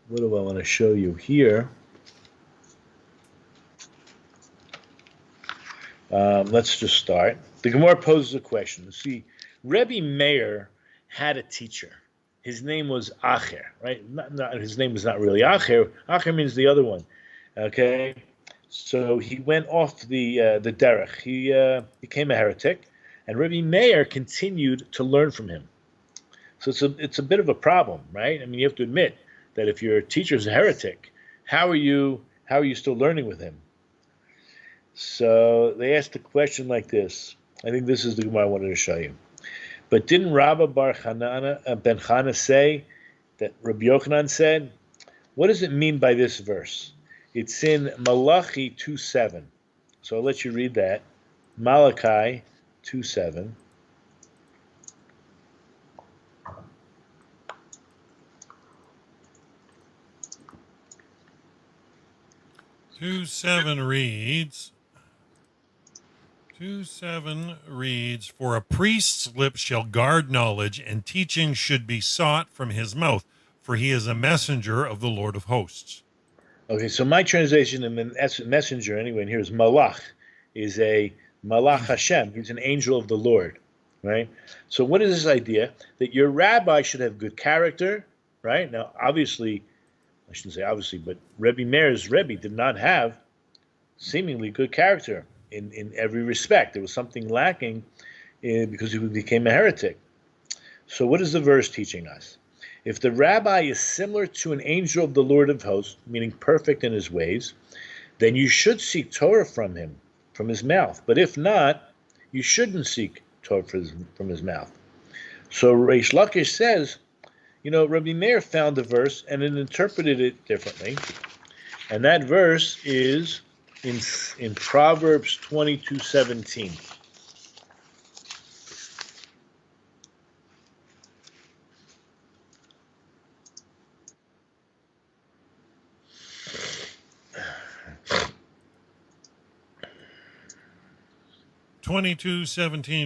What do I want to show you here? Let's just start. The Gemara poses a question. See, Rebbe Meir had a teacher. His name was Acher, right? His name was not really Acher. Acher means the other one. Okay, so he went off the derech. He became a heretic, and Rebbe Meir continued to learn from him. So it's a bit of a problem, right? I mean, you have to admit that if your teacher is a heretic, how are you still learning with him? So they asked a question like this. I think this is the Gemara I wanted to show you. But didn't Rabbi Ben Chana say that Rabbi Yochanan said? What does it mean by this verse? It's in Malachi 2:7. So I'll let you read that. Malachi 2:7. reads, 2:7 reads, "For a priest's lips shall guard knowledge, and teaching should be sought from his mouth, for he is a messenger of the Lord of hosts." Okay, so my translation in messenger, anyway, and here is Malach, is a Malach Hashem. He's an angel of the Lord, right? So what is this idea? That your rabbi should have good character, right? Now, obviously, I shouldn't say obviously, but Rebbe Meir's Rebbe did not have seemingly good character. in every respect. There was something lacking because he became a heretic. So what is the verse teaching us? If the rabbi is similar to an angel of the Lord of hosts, meaning perfect in his ways, then you should seek Torah from him, from his mouth. But if not, you shouldn't seek Torah from his mouth. So Reish Lakish says, Rabbi Meir found the verse and it interpreted it differently. And that verse is in Proverbs 22:17.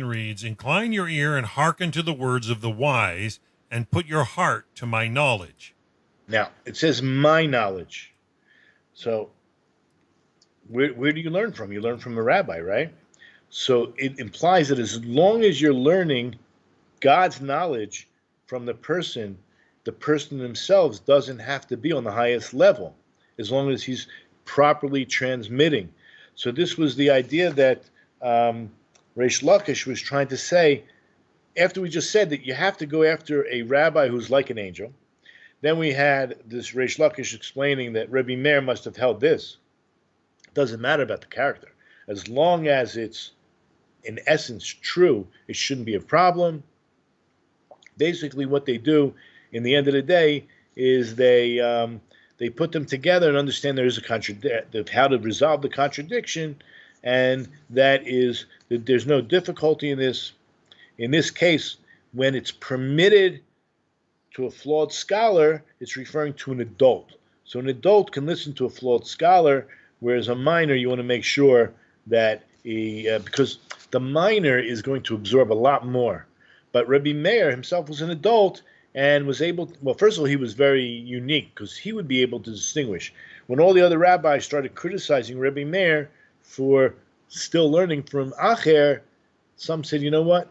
Reads, "Incline your ear and hearken to the words of the wise, and put your heart to my knowledge." Now, it says my knowledge. So, where do you learn from? You learn from a rabbi, right? So, it implies that as long as you're learning God's knowledge from the person themselves doesn't have to be on the highest level, as long as he's properly transmitting. So, this was the idea that Reish Lakish was trying to say, after we just said that you have to go after a rabbi who's like an angel. Then we had this Reish Lakish explaining that Rabbi Meir must have held this. It doesn't matter about the character. As long as it's, in essence, true, it shouldn't be a problem. Basically, what they do, in the end of the day, is they put them together and understand there is a how to resolve the contradiction, and that is that there's no difficulty in this. In this case, when it's permitted to a flawed scholar, it's referring to an adult. So an adult can listen to a flawed scholar, whereas a minor, you want to make sure that because the minor is going to absorb a lot more. But Rabbi Meir himself was an adult and was able to, well, first of all, he was very unique because he would be able to distinguish. When all the other rabbis started criticizing Rabbi Meir for still learning from Acher, some said, you know what?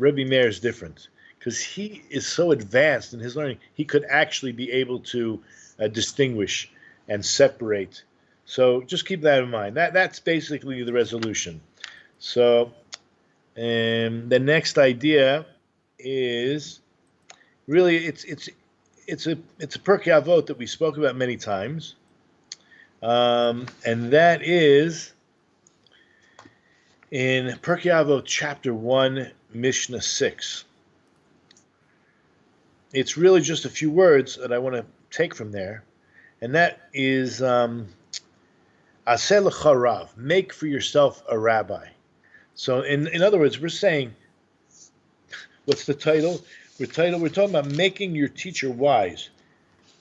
Rabbi Meir is different because he is so advanced in his learning. He could actually be able to distinguish and separate. So just keep that in mind. That's basically the resolution. So the next idea is really it's a Pirkei Avot that we spoke about many times, and that is in Pirkei Avot chapter 1, Mishnah 6. It's really just a few words that I want to take from there, and that is Aseh lecha rav, make for yourself a rabbi. So in other words, we're saying, what's the title? We're talking about making your teacher wise.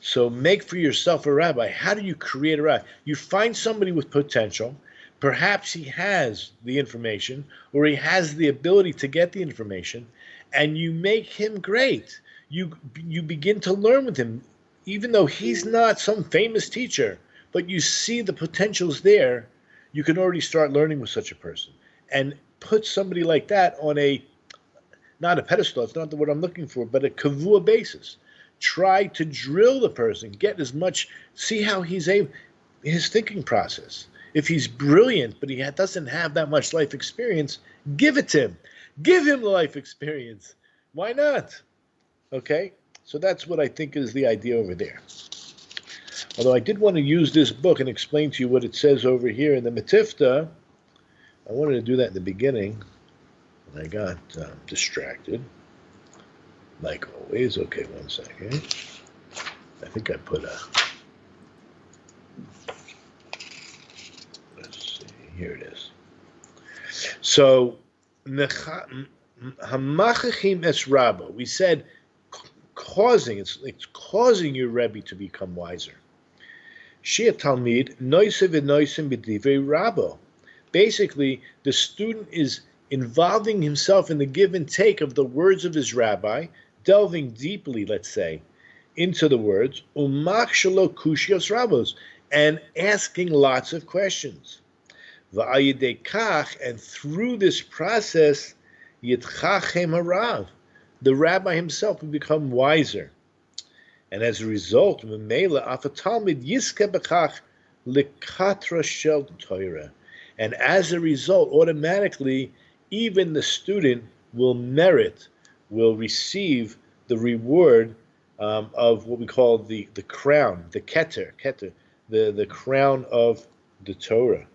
So make for yourself a rabbi. How do you create a rabbi? You find somebody with potential. Perhaps he has the information or he has the ability to get the information, and you make him great. You begin to learn with him, even though he's not some famous teacher, but you see the potential's there. You can already start learning with such a person and put somebody like that on not a pedestal, it's not the word I'm looking for, but a kavua basis. Try to drill the person, get as much, see how he's able, his thinking process. If he's brilliant, but he doesn't have that much life experience, give it to him. Give him the life experience. Why not? Okay? So that's what I think is the idea over there. Although I did want to use this book and explain to you what it says over here in the Metifta. I wanted to do that in the beginning, and I got distracted. Like always. Okay, 1 second. I think I put let's see, here it is. So, Hamachachim es Rabbo, we said it's causing your Rebbe to become wiser. Shia Talmid, Noise v'noisim b'divrei Rabbo. Basically, the student is involving himself in the give and take of the words of his rabbi, delving deeply, let's say, into the words, umach shelo kushios rabbos, and asking lots of questions. V'ayidei kach, and through this process, yitchachem harav, the rabbi himself will become wiser. And as a result, memela afatalmid yiske b'chach likatra shel Torah. And as a result, automatically, even the student will receive the reward of what we call the crown, the keter, the crown of the Torah.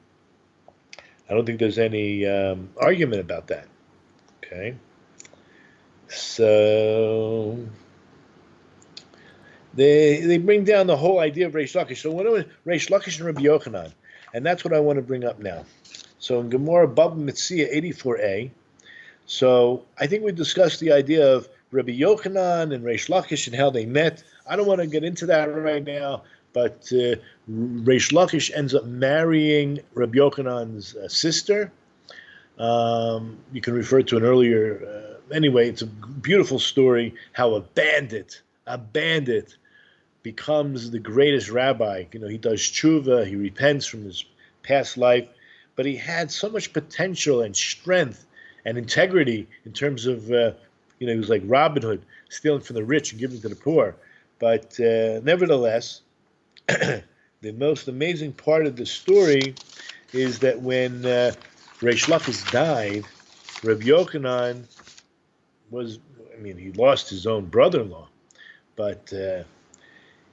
I don't think there's any argument about that. Okay. So they bring down the whole idea of Reish Lakish. So what are Reish Lakish and Rabbi Yochanan? And that's what I want to bring up now. So in Gemara Bava Metzia 84a, so I think we discussed the idea of Rabbi Yochanan and Reish Lakish and how they met. I don't want to get into that right now, but Reish Lakish ends up marrying Rabbi Yochanan's sister. You can refer to an earlier, anyway, it's a beautiful story how a bandit becomes the greatest rabbi. You know, he does tshuva, he repents from his past life, but he had so much potential and strength and integrity in terms of, he was like Robin Hood, stealing from the rich and giving to the poor. But nevertheless, the most amazing part of the story is that when Reish Lakish died, Rabbi Yochanan he lost his own brother-in-law, but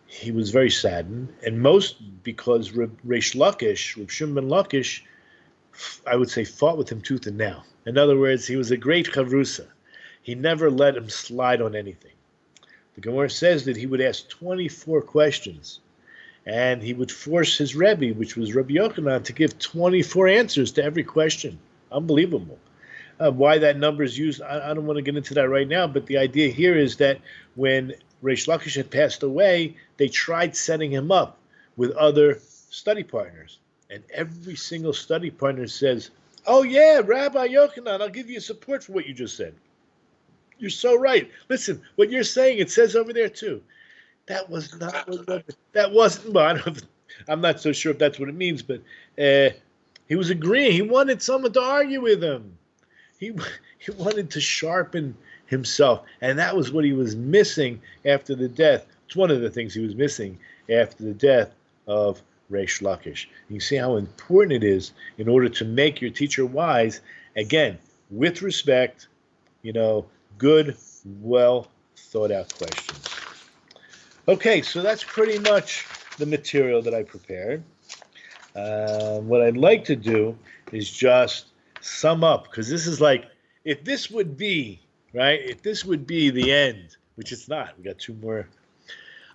he was very saddened, and most because Reish Lakish, Reb Shimon ben Lakish, I would say, fought with him tooth and nail. In other words, he was a great chavrusa. He never let him slide on anything. The Gemara says that he would ask 24 questions, and he would force his Rebbe, which was Rabbi Yochanan, to give 24 answers to every question. Unbelievable. Why that number is used, I don't want to get into that right now, but the idea here is that when Reish Lakish had passed away, they tried setting him up with other study partners. And every single study partner says, "Oh yeah, Rabbi Yochanan, I'll give you support for what you just said. You're so right. Listen, what you're saying, it says over there too." That was not what that wasn't. Well, I'm not so sure if that's what it means, but he was agreeing. He wanted someone to argue with him. He wanted to sharpen himself, and that was what he was missing after the death. It's one of the things he was missing after the death of Reish Lakish. You see how important it is in order to make your teacher wise, again, with respect, good, well thought out questions. Okay, so that's pretty much the material that I prepared. What I'd like to do is just sum up, because this is like, if this would be the end, which it's not, we got two more,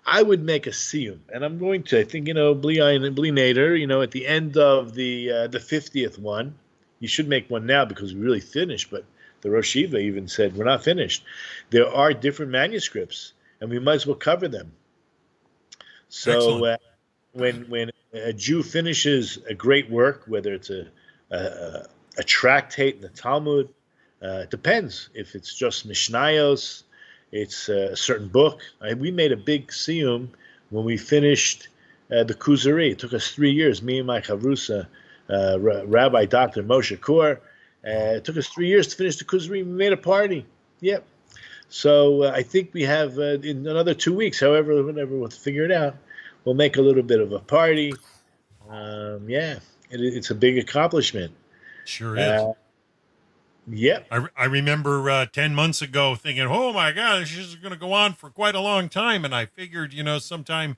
I would make a siyum, and I'm going to, I think, Bli Ayin and Bli Nader, at the end of the 50th one. You should make one now because we really finished, but the Rosh Yeshiva even said we're not finished. There are different manuscripts, and we might as well cover them. So when a Jew finishes a great work, whether it's a tractate in the Talmud, it depends. If it's just Mishnayos, it's a certain book. We made a big siyum when we finished the Kuzari. It took us 3 years, me and my chavrusa, Rabbi Dr. Moshe Kor. It took us 3 years to finish the Kuzari. We made a party. Yep. So I think we have, in another 2 weeks, however, whenever we'll figure it out, we'll make a little bit of a party. It's a big accomplishment. Sure is. Yep. I remember 10 months ago thinking, oh my God, this is going to go on for quite a long time. And I figured, sometime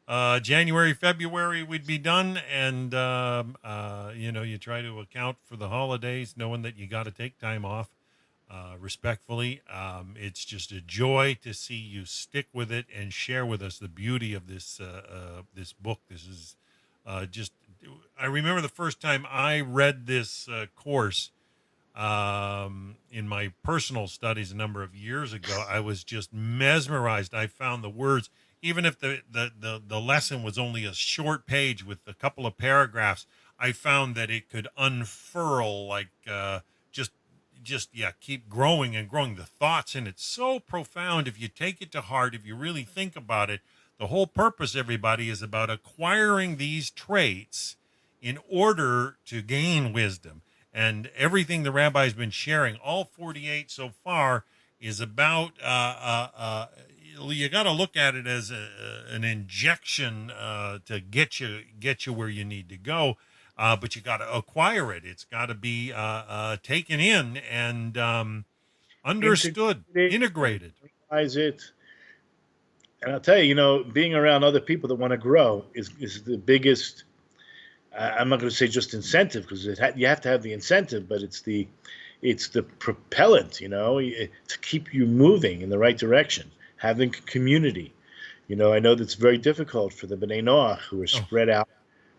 January, February, we'd be done. And, you try to account for the holidays, knowing that you got to take time off respectfully. It's just a joy to see you stick with it and share with us the beauty of this book. This is I remember the first time I read this course in my personal studies a number of years ago. I was just mesmerized. I found the words, even if the lesson was only a short page with a couple of paragraphs, I found that it could unfurl like keep growing and growing. The thoughts in it so profound if you take it to heart, if you really think about it. The whole purpose, everybody, is about acquiring these traits in order to gain wisdom. And everything the rabbi's been sharing, all 48 so far, is about, you got to look at it as an injection to get you where you need to go. but you got to acquire it. It's got to be taken in and understood, And integrated. realize it. And I'll tell you, being around other people that want to grow is the biggest. I'm not going to say just incentive because you have to have the incentive, but it's the propellant, to keep you moving in the right direction. Having community, I know that's very difficult for the Bnei Noach who are Oh, spread out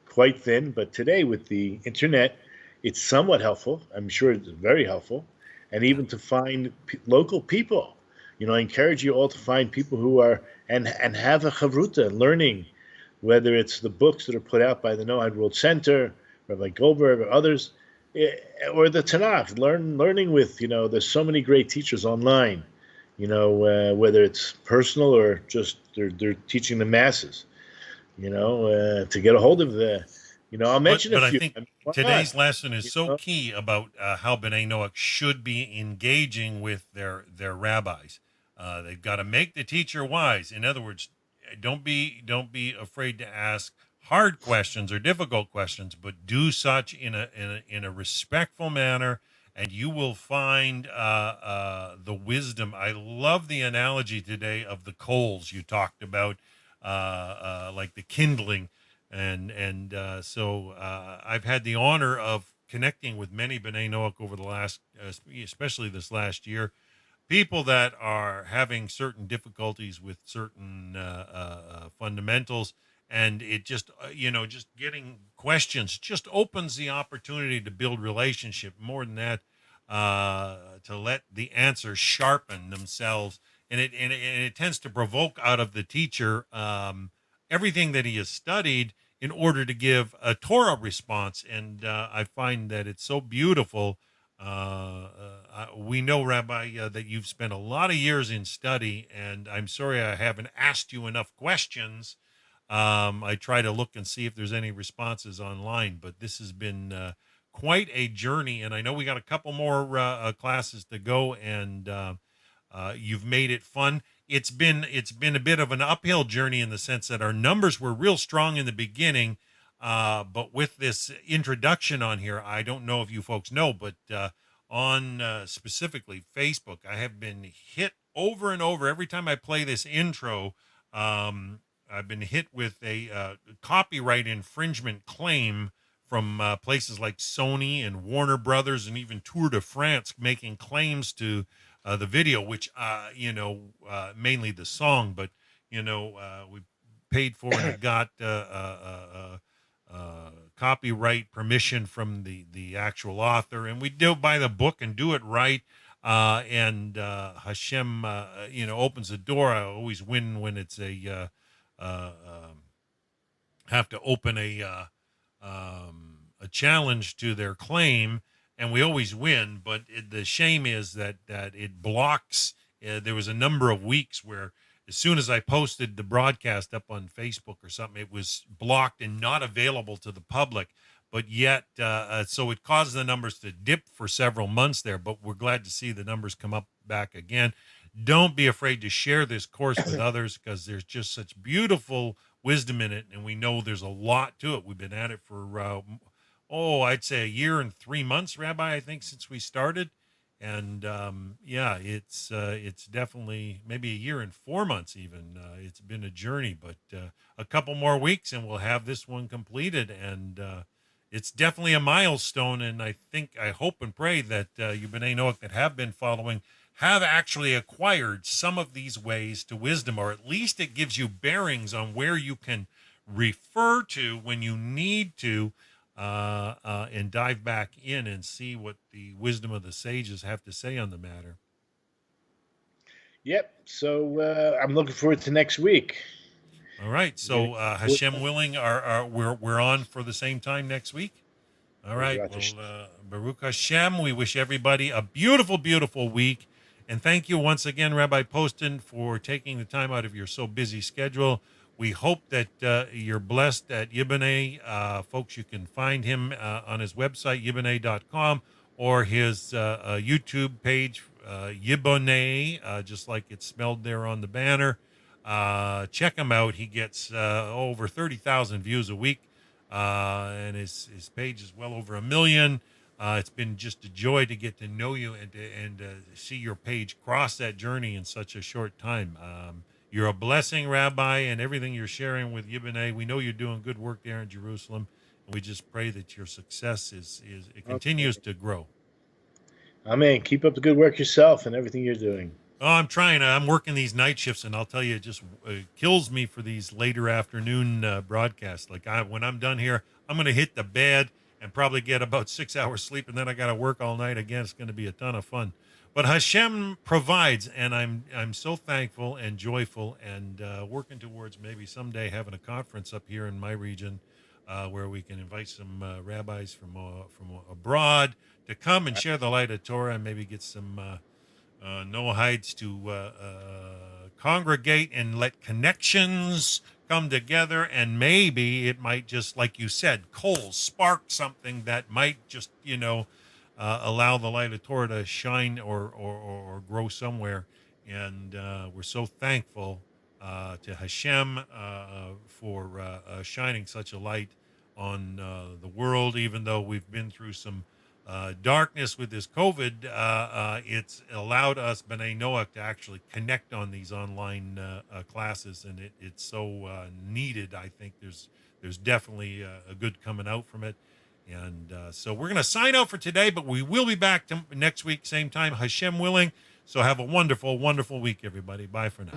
quite thin. But today with the internet, it's somewhat helpful. I'm sure it's very helpful, and yeah. even to find local people. I encourage you all to find people who are and have a chavruta learning, whether it's the books that are put out by the Noahide World Center, Rabbi Goldberg, or others, or the Tanakh. Learning with there's so many great teachers online. Whether it's personal or just they're teaching the masses. To get a hold of I'll mention a But I few. think I mean, why today's not? lesson is You so know, key about how B'nai Noach should be engaging with their rabbis. They've got to make the teacher wise. In other words, don't be afraid to ask hard questions or difficult questions, but do such in a respectful manner, and you will find the wisdom. I love the analogy today of the coals you talked about, like the kindling and so I've had the honor of connecting with many B'nai Noach over the last, especially this last year, people that are having certain difficulties with certain fundamentals, and it just just getting questions just opens the opportunity to build relationship. More than that, to let the answers sharpen themselves, and it tends to provoke out of the teacher everything that he has studied in order to give a Torah response. And I find that it's so beautiful. We know, Rabbi, that you've spent a lot of years in study, and I'm sorry I haven't asked you enough questions. I try to look and see if there's any responses online, but this has been quite a journey, and I know we got a couple more classes to go, and you've made it fun. It's been a bit of an uphill journey in the sense that our numbers were real strong in the beginning, but with this introduction on here, I don't know if you folks know, but on specifically Facebook, I have been hit over and over every time I play this intro. I've been hit with a copyright infringement claim from places like Sony and Warner Brothers and even Tour de France making claims to the video, which mainly the song, but we paid for and got copyright permission from the actual author, and we do buy the book and do it right. And Hashem, opens the door. I always win when it's have to open a challenge to their claim, and we always win. But the shame is that it blocks. There was a number of weeks where, as soon as I posted the broadcast up on Facebook or something, it was blocked and not available to the public. But yet, so it caused the numbers to dip for several months there. But we're glad to see the numbers come up back again. Don't be afraid to share this course with others, because there's just such beautiful wisdom in it, and we know there's a lot to it. We've been at it for I'd say a year and 3 months, Rabbi, I think, since we started. And it's definitely maybe a year and 4 months even. It's been a journey, but a couple more weeks and we'll have this one completed. And it's definitely a milestone. And I hope and pray that you B'nai Noach that have been following have actually acquired some of these ways to wisdom, or at least it gives you bearings on where you can refer to when you need to, and dive back in and see what the wisdom of the sages have to say on the matter. Yep. So I'm looking forward to next week. All right. So Hashem willing, we're on for the same time next week. All right. Well, Baruch Hashem, we wish everybody a beautiful, beautiful week. And thank you once again, Rabbi Poston, for taking the time out of your so busy schedule. We hope that you're blessed at Yiboneh. Folks, you can find him on his website, yiboneh.com, or his YouTube page, Yiboneh, just like it's spelled there on the banner. Check him out. He gets over 30,000 views a week. and his page is well over 1 million. It's been just a joy to get to know you and see your page cross that journey in such a short time. You're a blessing, Rabbi, and everything you're sharing with Yibbenay. We know you're doing good work there in Jerusalem, and we just pray that your success it continues to grow. Amen. Keep up the good work yourself and everything you're doing. Oh, I'm trying. I'm working these night shifts, and I'll tell you, it just kills me for these later afternoon broadcasts. Like when I'm done here, I'm going to hit the bed and probably get about 6 hours sleep, and then I got to work all night again. It's going to be a ton of fun. But Hashem provides, and I'm so thankful and joyful, and working towards maybe someday having a conference up here in my region where we can invite some rabbis from abroad to come and share the light of Torah, and maybe get some Noahides to congregate and let connections come together, and maybe it might just, like you said, spark something that might just allow the light of Torah to shine or grow somewhere. And we're so thankful to Hashem for shining such a light on the world, even though we've been through some darkness with this COVID. It's allowed us, B'nai Noach, to actually connect on these online classes, and it's so needed. I think there's definitely a good coming out from it. And so we're going to sign out for today, but we will be back next week, same time, Hashem willing. So have a wonderful, wonderful week, everybody. Bye for now.